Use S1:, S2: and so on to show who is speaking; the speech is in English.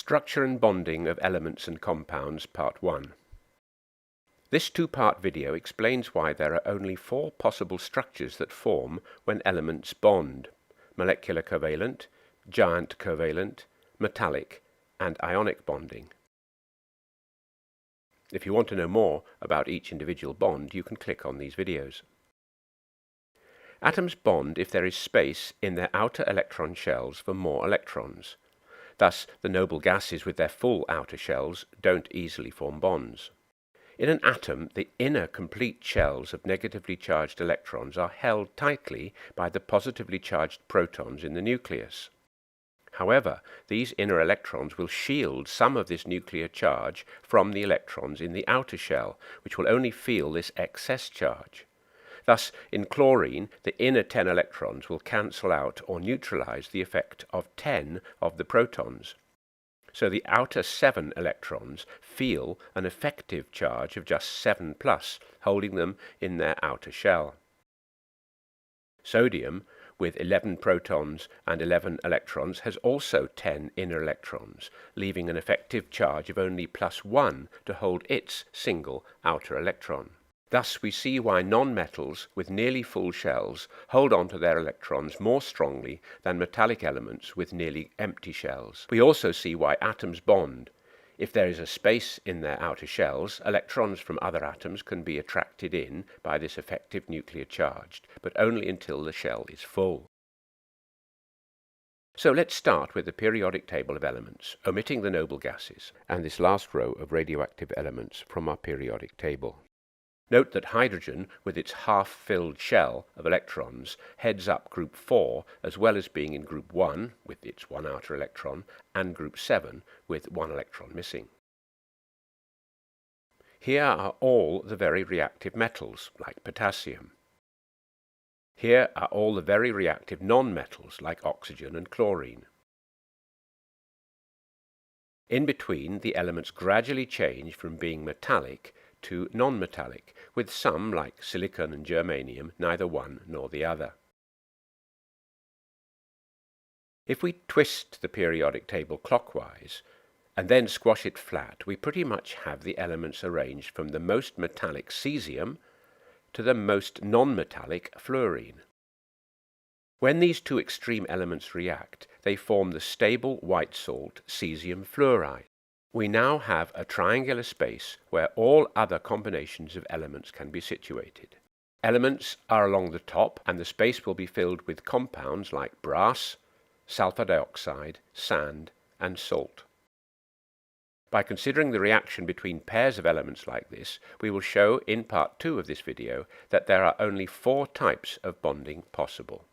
S1: Structure and Bonding of Elements and Compounds, Part 1. This two-part video explains why there are only 4 possible structures that form when elements bond: molecular covalent, giant covalent, metallic, and ionic bonding. If you want to know more about each individual bond, you can click on these videos. Atoms bond if there is space in their outer electron shells for more electrons. Thus, the noble gases with their full outer shells don't easily form bonds. In an atom, the inner complete shells of negatively charged electrons are held tightly by the positively charged protons in the nucleus. However, these inner electrons will shield some of this nuclear charge from the electrons in the outer shell, which will only feel this excess charge. Thus, in chlorine, the inner 10 electrons will cancel out or neutralize the effect of 10 of the protons. So the outer 7 electrons feel an effective charge of just 7+, holding them in their outer shell. Sodium, with 11 protons and 11 electrons, has also 10 inner electrons, leaving an effective charge of only +1 to hold its single outer electron. Thus we see why non-metals with nearly full shells hold on to their electrons more strongly than metallic elements with nearly empty shells. We also see why atoms bond. If there is a space in their outer shells, electrons from other atoms can be attracted in by this effective nuclear charge, but only until the shell is full. So let's start with the periodic table of elements, omitting the noble gases, and this last row of radioactive elements from our periodic table. Note that hydrogen, with its half-filled shell of electrons, heads up group 4, as well as being in group 1, with its 1 outer electron, and group 7, with 1 electron missing. Here are all the very reactive metals, like potassium. Here are all the very reactive non-metals, like oxygen and chlorine. In between, the elements gradually change from being metallic to non-metallic, with some, like silicon and germanium, neither one nor the other. If we twist the periodic table clockwise and then squash it flat, we pretty much have the elements arranged from the most metallic cesium to the most non-metallic fluorine. When these two extreme elements react, they form the stable white salt cesium fluoride. We now have a triangular space where all other combinations of elements can be situated. Elements are along the top, and the space will be filled with compounds like brass, sulfur dioxide, sand, and salt. By considering the reaction between pairs of elements like this, we will show in part 2 of this video that there are only 4 types of bonding possible.